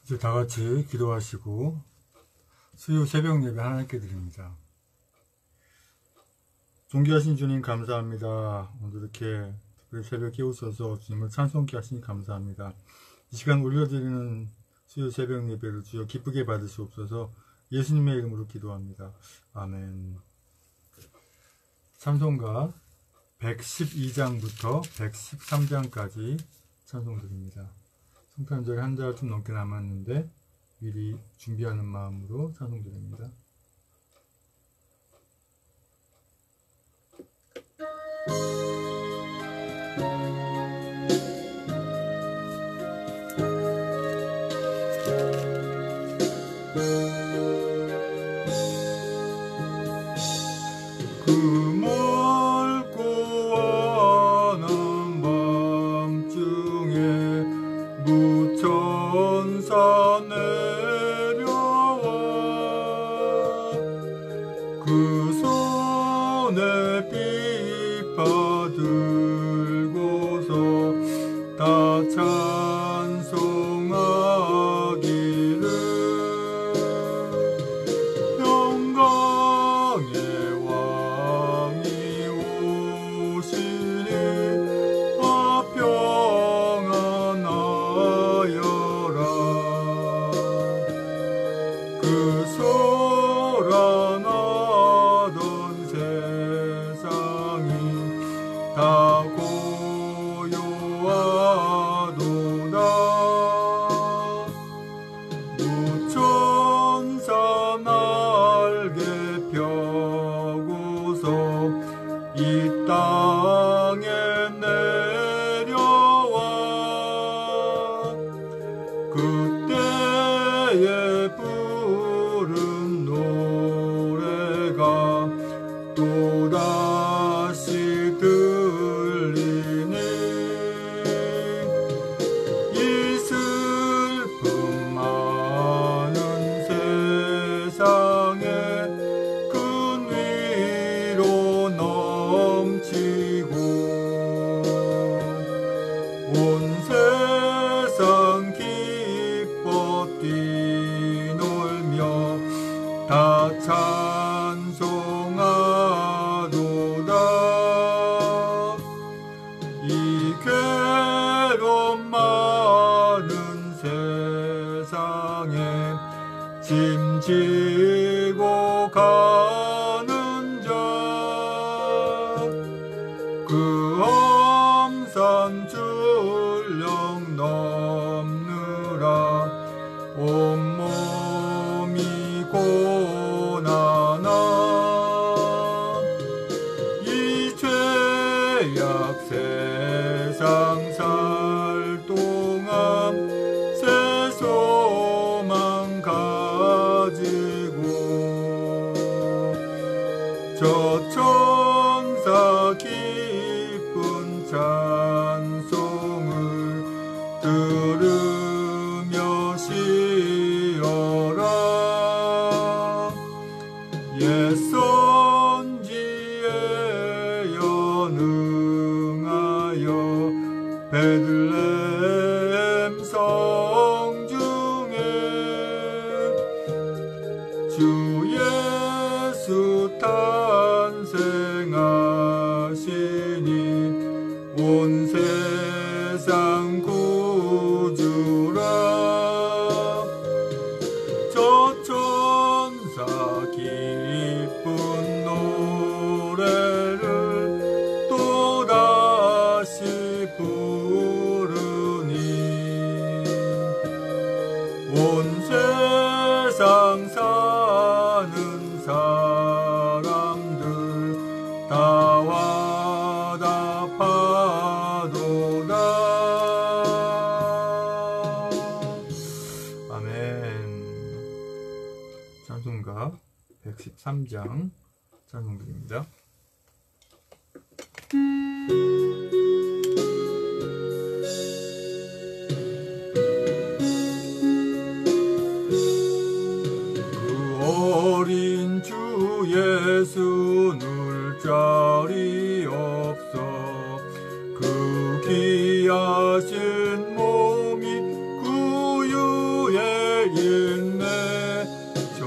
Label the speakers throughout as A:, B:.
A: 이제 다 같이 기도하시고 수요 새벽 예배 하나님께 드립니다. 존귀하신 주님 감사합니다. 오늘 이렇게 특별히 새벽 깨우셔서 주님을 찬송케 하시니 감사합니다. 이 시간 올려드리는 수요 새벽 예배를 주여 기쁘게 받으시옵소서. 예수님의 이름으로 기도합니다. 아멘. 찬송가 112장부터 113장까지 찬송드립니다. 성탄절이 한 달 좀 넘게 남았는데 미리 준비하는 마음으로 찬송드립니다. 천사 내려와 그 소란하던 세상이 다 고요하도다. 무천사 날개 펴고서 이 땅에 내려와 그때에 부른 노래가 또다시 들리니 이 슬픔 많은 세상에 큰 위로 넘치고 온 세상 기뻐 뛰놀며 다 찬송하도다. 이 괴로움 많은 세상에 짐지고 가는 자 그 험산 출령 넘느라 온몸이 고난아 이 죄악 세상 살 동안 새 소망 가지고 저 천사 기쁜 찬송을 들으며 쉬어라. 옛 선지에 연응하여 베들레헴 성중에 주 예수 탄생하시니 온 세상 구주라. 저 천사 기쁜 노래를 또다시 부르니 온 세상 사는 사람들 다 와답하도다. 아멘. 찬송가 113장 찬송드립니다. 어린 주 예수 누울 자리 없어 그 귀하신 몸이 구유에 있네. 저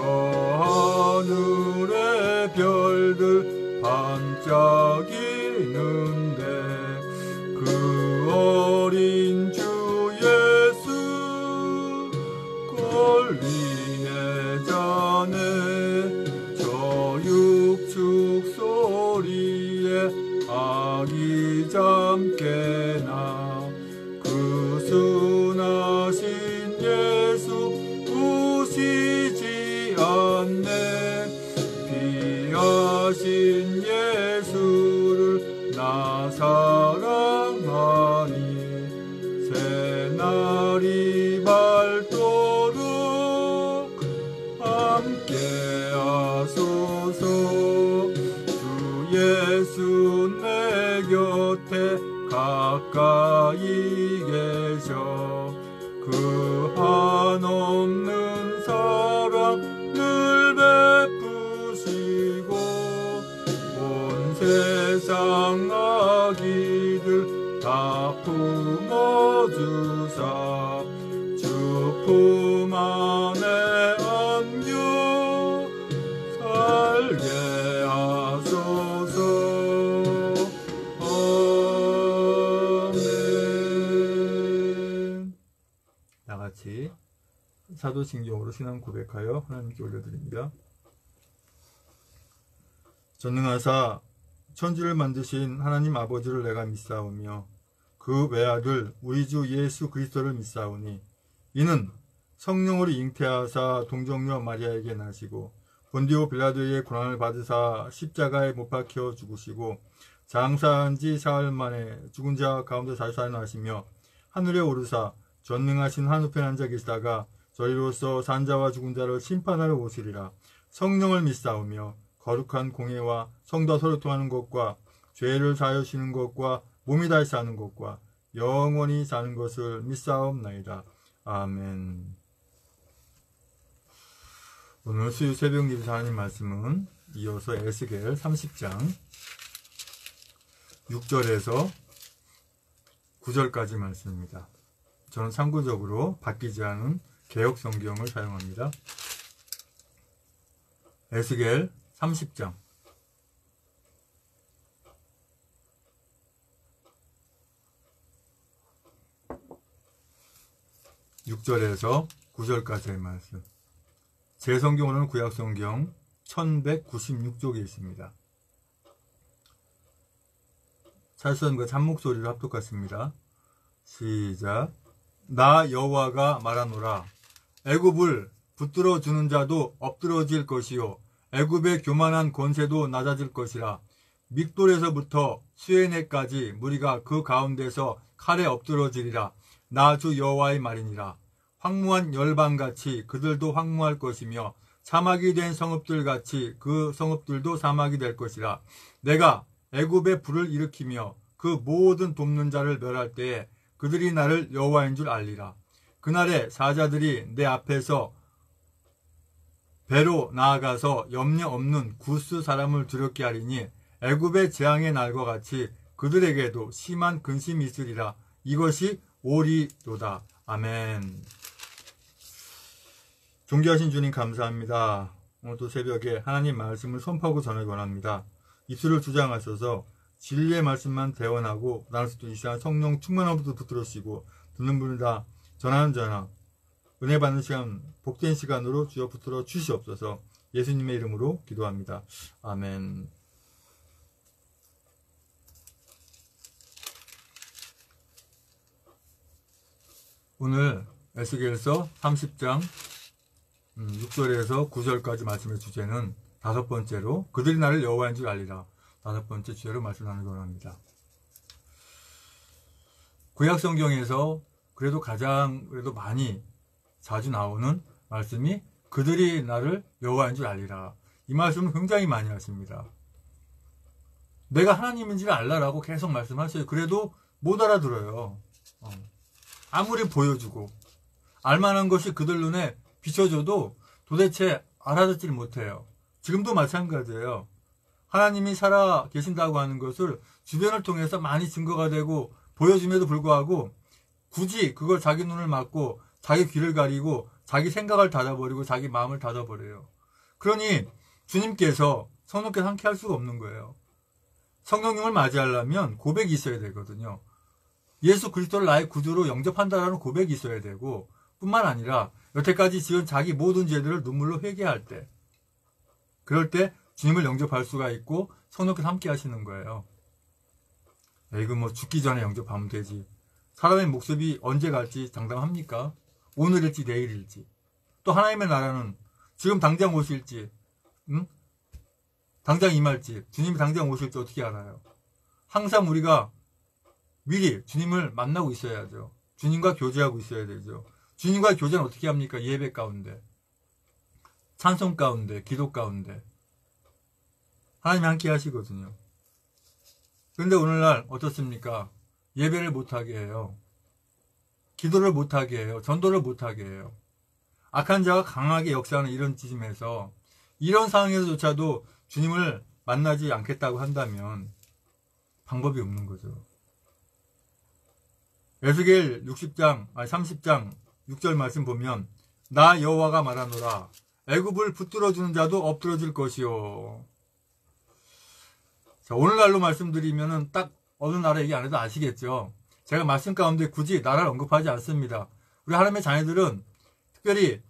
A: 하늘의 별들 반짝이는데 그 어린 주 예수 꼴리네 자네. 저 육축 소리에 아기 잠깨나 그 순하신 예수 우시지 않네. 귀하신 예수를 나 사랑하니 새날이 밝도록 함께 하소서. 주 예수 내 곁에 가까이 계셔 그 한없는 사랑 늘 베푸시고 온 세상 아기들 다 품어주사 주 품 안에 안겨 살게 하소서. 아멘. 다같이 사도신경으로 신앙 고백하여 하나님께 올려드립니다. 전능하사 천지를 만드신 하나님 아버지를 내가 믿사오며 그 외아들 우리 주 예수 그리스도를 믿사오니 이는 성령으로 잉태하사 동정녀 마리아에게 나시고 본디오 빌라도의 고난을 받으사 십자가에 못 박혀 죽으시고 장사한 지 사흘 만에 죽은 자 가운데 다시 살아나시며 하늘에 오르사 전능하신 한우편에 앉아 계시다가 저희로서 산자와 죽은 자를 심판하러 오시리라. 성령을 믿사오며 거룩한 공예와 성도와 서로 통하는 것과 죄를 사하시는 것과 몸이 다시 사는 것과 영원히 사는 것을 믿사옵나이다. 아멘. 오늘 수요 새벽 예배 하나님 말씀은 이어서 에스겔 30장 6절에서 9절까지 말씀입니다. 저는 참고적으로 바뀌지 않은 개역 성경을 사용합니다. 에스겔 30장 6절에서 9절까지의 말씀. 제 성경으로는 구약 성경 1196쪽에 있습니다. 찰선과 참목소리로 합독하십니다. 시작. 나 여호와가 말하노라. 애굽을 붙들어 주는 자도 엎드러질 것이요 애굽의 교만한 권세도 낮아질 것이라. 믹돌에서부터 수에네까지 무리가 그 가운데서 칼에 엎드러지리라. 나 주 여호와의 말이니라. 황무한 열방같이 그들도 황무할 것이며 사막이 된 성읍들같이 그 성읍들도 사막이 될 것이라. 내가 애굽에 불을 일으키며 그 모든 돕는 자를 멸할 때에 그들이 나를 여호와인 줄 알리라. 그날에 사자들이 내 앞에서 배로 나아가서 염려 없는 구스 사람을 두렵게 하리니 애굽의 재앙의 날과 같이 그들에게도 심한 근심이 있으리라. 이것이 오리로다. 아멘. 존귀하신 주님 감사합니다. 오늘도 새벽에 하나님 말씀을 선포하고 전하기 원합니다. 입술을 주장하셔서 진리의 말씀만 대원하고 나눌 수 있는 이 시간 성령 충만함부터 붙들으시고 듣는 분을 다 전하는 전하 은혜 받는 시간 복된 시간으로 주여 붙들어 주시옵소서. 예수님의 이름으로 기도합니다. 아멘. 오늘 에스겔서 30장 6절에서 9절까지 말씀의 주제는 다섯 번째로 그들이 나를 여호와인 줄 알리라. 다섯 번째 주제로 말씀 나누기 원합니다. 구약 성경에서 그래도 가장 많이 자주 나오는 말씀이 그들이 나를 여호와인 줄 알리라. 이 말씀을 굉장히 많이 하십니다. 내가 하나님인지를 알라라고 계속 말씀하셔요. 그래도 못 알아들어요. 아무리 보여주고 알만한 것이 그들 눈에 비춰줘도 도대체 알아듣지를 못해요. 지금도 마찬가지예요. 하나님이 살아 계신다고 하는 것을 주변을 통해서 많이 증거가 되고 보여줌에도 불구하고 굳이 그걸 자기 눈을 막고 자기 귀를 가리고 자기 생각을 닫아버리고 자기 마음을 닫아버려요. 그러니 주님께서 성령께서 함께 할 수가 없는 거예요. 성령님을 맞이하려면 고백이 있어야 되거든요. 예수 그리스도를 나의 구주로 영접한다라는 고백이 있어야 되고 뿐만 아니라 여태까지 지은 자기 모든 죄들을 눈물로 회개할 때 그럴 때 주님을 영접할 수가 있고 성령께서 함께 하시는 거예요. 이거 뭐 죽기 전에 영접하면 되지. 사람의 목숨이 언제 갈지 장담합니까? 오늘일지 내일일지. 또 하나님의 나라는 지금 당장 오실지 당장 임할지 주님이 당장 오실지 어떻게 알아요? 항상 우리가 미리 주님을 만나고 있어야죠. 주님과 교제하고 있어야 되죠. 주님과 교제는 어떻게 합니까? 예배 가운데, 찬송 가운데, 기도 가운데 하나님이 함께 하시거든요. 그런데 오늘날 어떻습니까? 예배를 못하게 해요. 기도를 못하게 해요. 전도를 못하게 해요. 악한 자가 강하게 역사하는 이런 찌짐에서 이런 상황에서조차도 주님을 만나지 않겠다고 한다면 방법이 없는 거죠. 에스겔 30장 6절 말씀 보면 나 여호와가 말하노라. 애굽을 붙들어주는 자도 엎드러질 것이요. 자, 오늘날로 말씀드리면은 딱 어느 나라 얘기 안 해도 아시겠죠. 제가 말씀 가운데 굳이 나라를 언급하지 않습니다. 우리 하나님의 자녀들은 특별히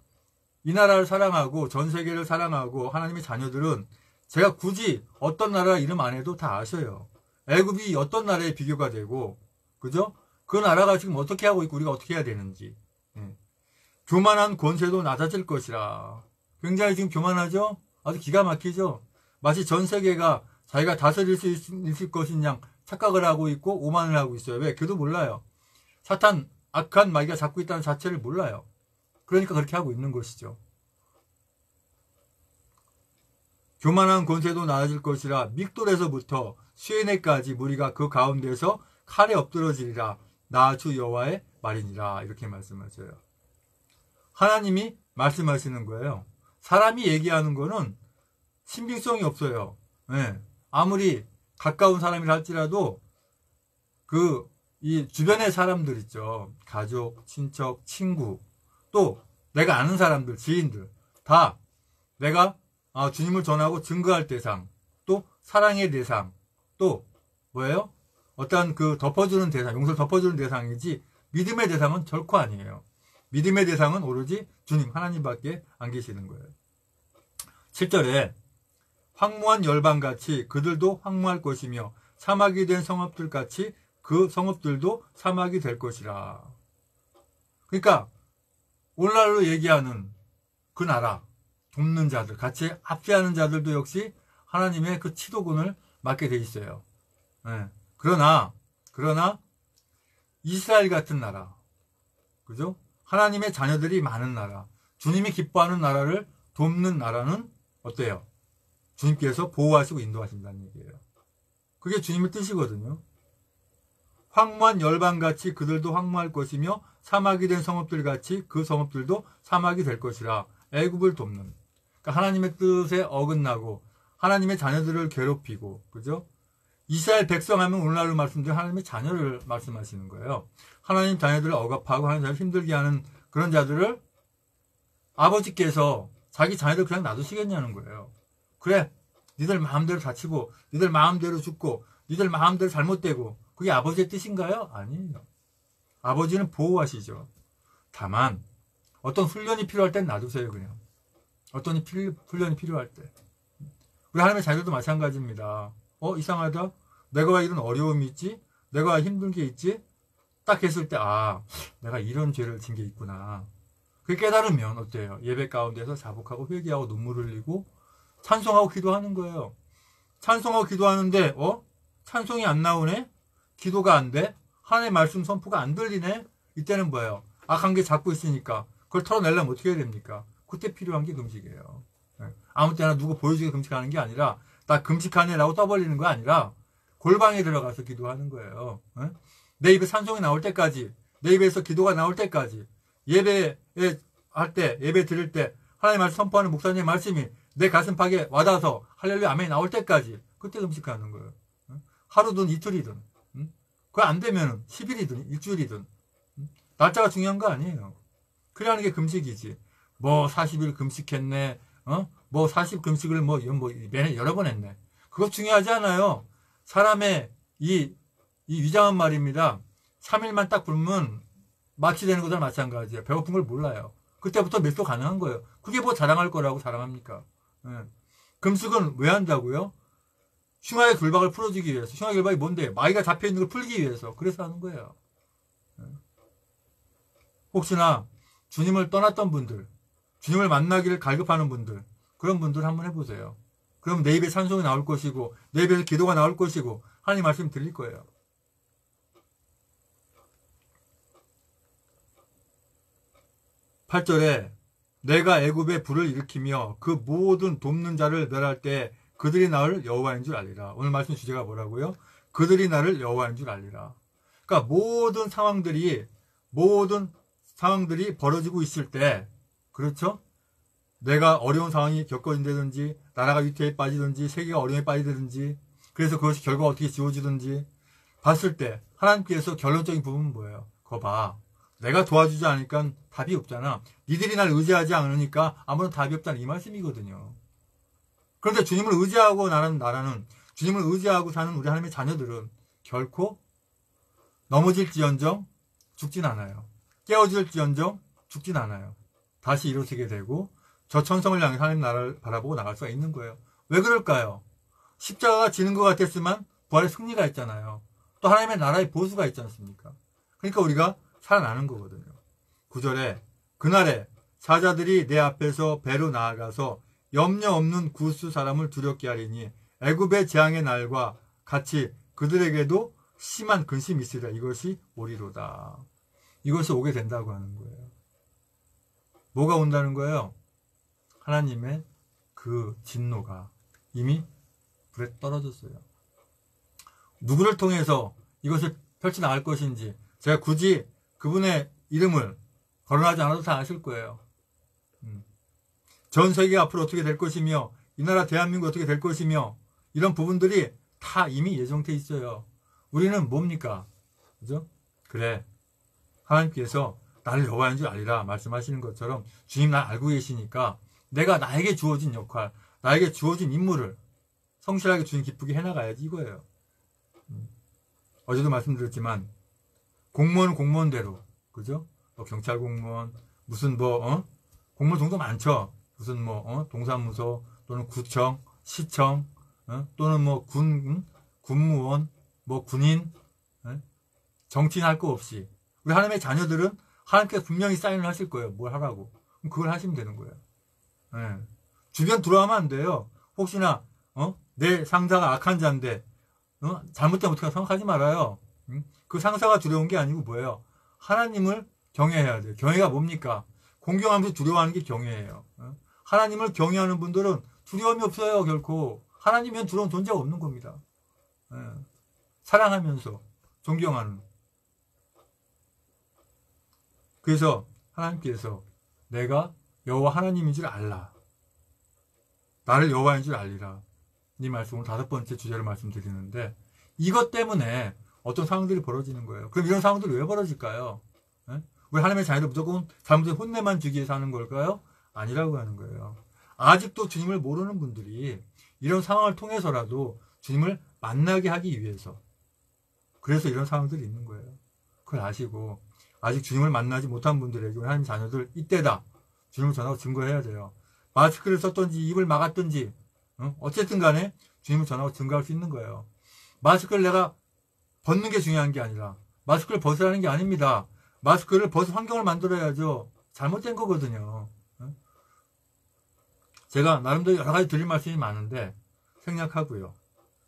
A: 이 나라를 사랑하고 전 세계를 사랑하고 하나님의 자녀들은 제가 굳이 어떤 나라 이름 안 해도 다 아셔요. 애굽이 어떤 나라에 비교가 되고, 그죠? 그 나라가 지금 어떻게 하고 있고 우리가 어떻게 해야 되는지. 교만한 권세도 낮아질 것이라. 굉장히 지금 교만하죠? 아주 기가 막히죠? 마치 전 세계가 자기가 다스릴 수 있을 것인 양 착각을 하고 있고 오만을 하고 있어요. 왜? 걔도 몰라요. 사탄, 악한 마귀가 잡고 있다는 자체를 몰라요. 그러니까 그렇게 하고 있는 것이죠. 교만한 권세도 낮아질 것이라 믹돌에서부터 수에네까지 무리가 그 가운데서 칼에 엎드러지리라. 나 주 여호와의 말이니라. 이렇게 말씀하셔요. 하나님이 말씀하시는 거예요. 사람이 얘기하는 거는 신빙성이 없어요. 네. 아무리 가까운 사람이라 할지라도 이 주변의 사람들 있죠. 가족, 친척, 친구, 또 내가 아는 사람들, 지인들 다 내가 주님을 전하고 증거할 대상, 또 사랑의 대상, 또 뭐예요? 어떤 덮어주는 대상, 용서를 덮어주는 대상이지 믿음의 대상은 결코 아니에요. 믿음의 대상은 오로지 주님, 하나님밖에 안 계시는 거예요. 7절에 황무한 열방같이 그들도 황무할 것이며 사막이 된 성읍들같이 그 성읍들도 사막이 될 것이라. 그러니까 오늘날로 얘기하는 그 나라, 돕는 자들, 같이 합세하는 자들도 역시 하나님의 그 치도군을 맡게 돼 있어요. 네. 그러나 이스라엘 같은 나라, 그죠? 하나님의 자녀들이 많은 나라, 주님이 기뻐하는 나라를 돕는 나라는 어때요? 주님께서 보호하시고 인도하신다는 얘기예요. 그게 주님의 뜻이거든요. 황무한 열방같이 그들도 황무할 것이며 사막이 된 성읍들같이 그 성읍들도 사막이 될 것이라. 애굽을 돕는. 그러니까 하나님의 뜻에 어긋나고 하나님의 자녀들을 괴롭히고, 그죠? 이스라엘 백성 하면 오늘날로 말씀드린 하나님의 자녀를 말씀하시는 거예요. 하나님 자녀들을 억압하고 하나님 자녀를 힘들게 하는 그런 자들을 아버지께서 자기 자녀들 그냥 놔두시겠냐는 거예요. 그래, 니들 마음대로 다치고 니들 마음대로 죽고 니들 마음대로 잘못되고 그게 아버지의 뜻인가요? 아니에요. 아버지는 보호하시죠. 다만 어떤 훈련이 필요할 땐 놔두세요. 그냥 어떤 훈련이 필요할 때. 우리 하나님의 자녀들도 마찬가지입니다. 이상하다. 내가 왜 이런 어려움이 있지? 내가 왜 힘든 게 있지? 딱 했을 때 내가 이런 죄를 진 게 있구나. 그게 깨달으면 어때요? 예배 가운데서 자복하고 회개하고 눈물을 흘리고 찬송하고 기도하는 거예요. 찬송하고 기도하는데 찬송이 안 나오네? 기도가 안 돼? 하나님의 말씀 선포가 안 들리네? 이때는 뭐예요? 악한 게 잡고 있으니까 그걸 털어내려면 어떻게 해야 됩니까? 그때 필요한 게 금식이에요. 아무 때나 누구 보여주게 금식하는 게 아니라 나 금식하네 라고 떠벌리는 거 아니라 골방에 들어가서 기도하는 거예요. 내 입에 찬송이 나올 때까지, 내 입에서 기도가 나올 때까지, 예배 드릴 때 하나님 말씀 선포하는 목사님의 말씀이 내 가슴팍에 와닿아서 할렐루야 아멘이 나올 때까지 그때 금식하는 거예요. 하루든 이틀이든. 그거 안 되면 10일이든 일주일이든. 날짜가 중요한 거 아니에요. 그래 하는 게 금식이지. 40일 금식했네. 40 금식을 여러 번 했네. 그거 중요하지 않아요. 사람의 이 위장한 말입니다. 3일만 딱 굶으면 마취되는 것과 마찬가지예요. 배고픈 걸 몰라요. 그때부터 몇 도 가능한 거예요. 그게 뭐 자랑할 거라고 자랑합니까? 금식은 왜 한다고요? 흉악의 결박을 풀어주기 위해서. 흉악의 결박이 뭔데? 마귀가 잡혀있는 걸 풀기 위해서. 그래서 하는 거예요. 혹시나 주님을 떠났던 분들, 주님을 만나기를 갈급하는 분들, 그런 분들 한번 해보세요. 그럼 내 입에 찬송이 나올 것이고 내 입에서 기도가 나올 것이고 하나님 말씀 들릴 거예요. 8절에 내가 애굽에 불을 일으키며 그 모든 돕는 자를 멸할 때 그들이 나를 여호와인 줄 알리라. 오늘 말씀 주제가 뭐라고요? 그들이 나를 여호와인 줄 알리라. 그러니까 모든 상황들이 벌어지고 있을 때, 그렇죠? 내가 어려운 상황이 겪어진다든지, 나라가 위태에 빠지든지, 세계가 어려움에 빠지든지, 그래서 그것이 결과가 어떻게 지워지든지 봤을 때 하나님께서 결론적인 부분은 뭐예요? 그거 봐. 내가 도와주지 않으니까 답이 없잖아. 니들이 날 의지하지 않으니까 아무런 답이 없다는 이 말씀이거든요. 그런데 주님을 의지하고 나라는 주님을 의지하고 사는 우리 하나님의 자녀들은 결코 넘어질지언정 죽진 않아요. 깨어질지언정 죽진 않아요. 다시 일어서게 되고 저 천성을 향해 하나님 나라를 바라보고 나갈 수가 있는 거예요. 왜 그럴까요? 십자가가 지는 것 같았지만 부활의 승리가 있잖아요. 또 하나님의 나라의 보수가 있지 않습니까? 그러니까 우리가 살아나는 거거든요. 9절에 그날에 사자들이 내 앞에서 배로 나아가서 염려 없는 구스 사람을 두렵게 하리니 애굽의 재앙의 날과 같이 그들에게도 심한 근심이 있으리라. 이것이 오리로다. 이것이 오게 된다고 하는 거예요. 뭐가 온다는 거예요? 하나님의 그 진노가 이미 불에 떨어졌어요. 누구를 통해서 이것을 펼쳐나갈 것인지 제가 굳이 그분의 이름을 거론하지 않아도 다 아실 거예요. 전 세계가 앞으로 어떻게 될 것이며 이 나라 대한민국 어떻게 될 것이며 이런 부분들이 다 이미 예정돼 있어요. 우리는 뭡니까? 그죠? 그래. 하나님께서 나를 여호와인 줄 알리라 말씀하시는 것처럼 주님 날 알고 계시니까 내가 나에게 주어진 역할, 나에게 주어진 임무를 성실하게 주님 기쁘게 해나가야지 이거예요. 어제도 말씀드렸지만 공무원은 공무원대로, 그죠? 경찰 공무원, 무슨 공무원 정도 많죠. 무슨 동사무소 또는 구청, 시청, 또는 군무원, 군인, 정치인 할 거 없이 우리 하나님의 자녀들은 하나님께서 분명히 사인을 하실 거예요. 뭘 하라고. 그럼 그걸 하시면 되는 거예요. 주변 들어가면 안 돼요. 혹시나 내 상사가 악한 자인데 잘못되면 어떻게 생각하지 말아요. 그 상사가 두려운 게 아니고 뭐예요? 하나님을 경외해야 돼요. 경외가 뭡니까? 공경하면서 두려워하는 게 경외예요. 하나님을 경외하는 분들은 두려움이 없어요. 결코. 하나님이면 두려운 존재가 없는 겁니다. 사랑하면서 존경하는. 그래서 하나님께서 내가 여호와 하나님인 줄 알라. 나를 여호와인 줄 알리라. 이 말씀을 5번째 주제로 말씀드리는데 이것 때문에 어떤 상황들이 벌어지는 거예요. 그럼 이런 상황들이 왜 벌어질까요? 우리 하나님의 자녀들 무조건 잘못된 혼내만 주기 위해서 하는 걸까요? 아니라고 하는 거예요. 아직도 주님을 모르는 분들이 이런 상황을 통해서라도 주님을 만나게 하기 위해서 그래서 이런 상황들이 있는 거예요. 그걸 아시고 아직 주님을 만나지 못한 분들에게 하나님 자녀들 이때다. 주님을 전하고 증거해야 돼요. 마스크를 썼든지 입을 막았든지 어쨌든 간에 주님을 전하고 증거할 수 있는 거예요. 마스크를 내가 벗는 게 중요한 게 아니라 마스크를 벗으라는 게 아닙니다. 마스크를 벗을 환경을 만들어야죠. 잘못된 거거든요. 제가 나름대로 여러 가지 드릴 말씀이 많은데 생략하고요.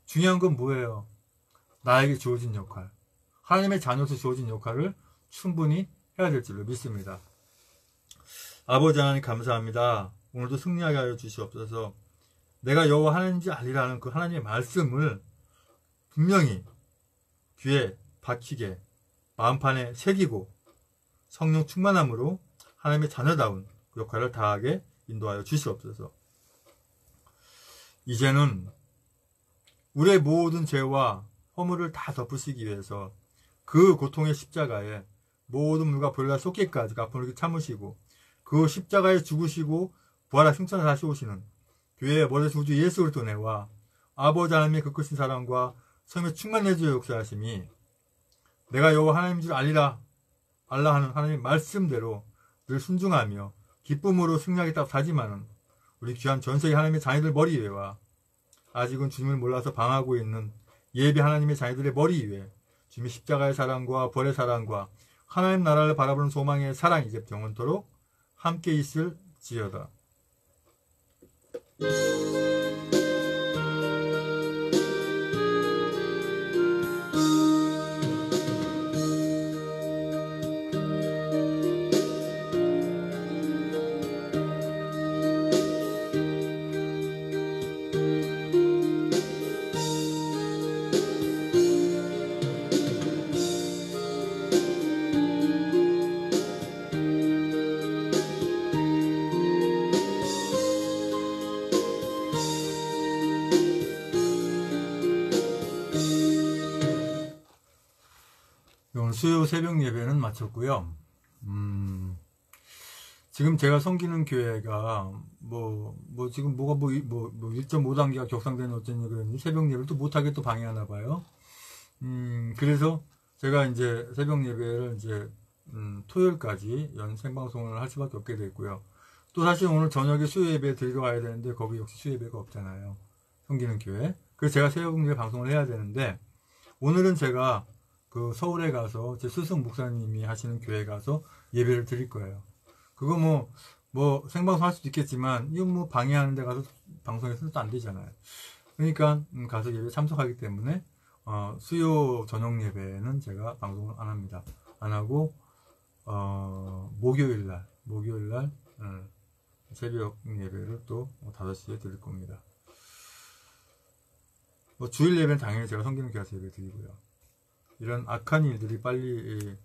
A: 중요한 건 뭐예요? 나에게 주어진 역할. 하나님의 자녀로서 주어진 역할을 충분히 해야 될 줄로 믿습니다. 아버지 하나님 감사합니다. 오늘도 승리하게 하여 주시옵소서. 내가 여호와 하나님인지 알리라는 그 하나님의 말씀을 분명히 귀에 박히게 마음판에 새기고 성령 충만함으로 하나님의 자녀다운 그 역할을 다하게 인도하여 주시옵소서. 이제는 우리의 모든 죄와 허물을 다 덮으시기 위해서 그 고통의 십자가에 모든 물과 벌과 쏟기까지 아픔을 참으시고 그 십자가에 죽으시고 부활하 승천을 다시 오시는 교회의 머리 구주 예수 그리스도 내와 아버지 하나님의 그 크신 사랑과 성령의 충만해 주어 역사하심이 내가 여호와 하나님인 줄 알리라 알라 하는 하나님의 말씀대로 늘 순종하며 기쁨으로 승리하겠다고 다짐하는 우리 귀한 전세계 하나님의 자녀들 머리 위에와 아직은 주님을 몰라서 방하고 있는 예비 하나님의 자녀들의 머리 위에 주님의 십자가의 사랑과 벌의 사랑과 하나님 나라를 바라보는 소망의 사랑이 이제 영원토록 함께 있을지어다. 오늘 수요 새벽 예배는 마쳤고요. 지금 제가 섬기는 교회가 지금 뭐가 1.5단계가 격상되는 어쩐지 그랬는지 새벽 예배를 또 못하게 또 방해하나 봐요. 그래서 제가 이제 새벽 예배를 이제 토요일까지 연 생방송을 할 수밖에 없게 됐고요. 또 사실 오늘 저녁에 수요 예배 드리러 가야 되는데 거기 역시 수요 예배가 없잖아요. 섬기는 교회. 그래서 제가 새벽 예배 방송을 해야 되는데 오늘은 제가 그 서울에 가서 제 스승 목사님이 하시는 교회 가서 예배를 드릴 거예요. 그거 뭐 생방송 할 수도 있겠지만 이거 뭐 방해하는 데 가서 방송해서는 또 안 되잖아요. 그러니까 가서 예배 참석하기 때문에 수요 저녁 예배는 제가 방송을 안 합니다. 안 하고 목요일날 새벽 예배를 또 5시에 드릴 겁니다. 주일 예배는 당연히 제가 섬기는 교회에서 예배 드리고요. 이런 악한 일들이 빨리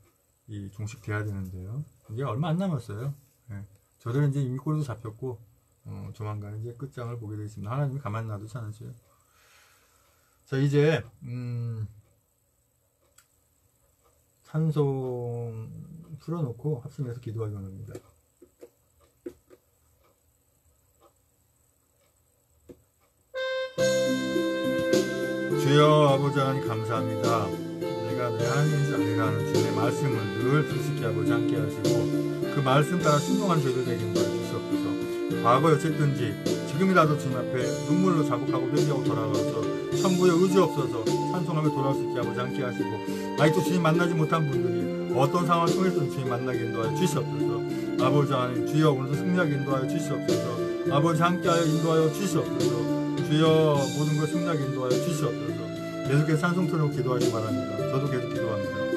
A: 종식돼야 되는데요. 이제 얼마 안 남았어요. 예. 저들은 이제 이미 꼴도 잡혔고 조만간 이제 끝장을 보게 되겠습니다. 하나님이 가만 놔두지 않으세요. 자, 이제 찬송 풀어놓고 합심해서 기도하기 원합니다. 주여 아버지 하나님 감사합니다. 내가 내 하나님인 줄 알리라 하는 주님의 말씀을 늘 깊숙이 아버지 함께 하시고 그 말씀 따라 순종한 저희들 되게 인도해 주시옵소서. 과거에 어쨌든지 지금이라도 주님 앞에 눈물로 자복하고 회개하고 돌아가서 천국에 의지 없어서 찬송하며 돌아올 수 있게 아버지 함께 하시고 아직도 주님 만나지 못한 분들이 어떤 상황을 통해서든 주님 만나게 인도하여 주시옵소서. 아버지 하나님 주여 오늘도 승리하게 인도하여 주시옵소서. 아버지 함께하여 인도하여 주시옵소서. 주여 모든 것 승리하게 인도하여 주시옵소서. 계속해서 찬송 틀고 기도하시 바랍니다. 저도 계속 기도합니다.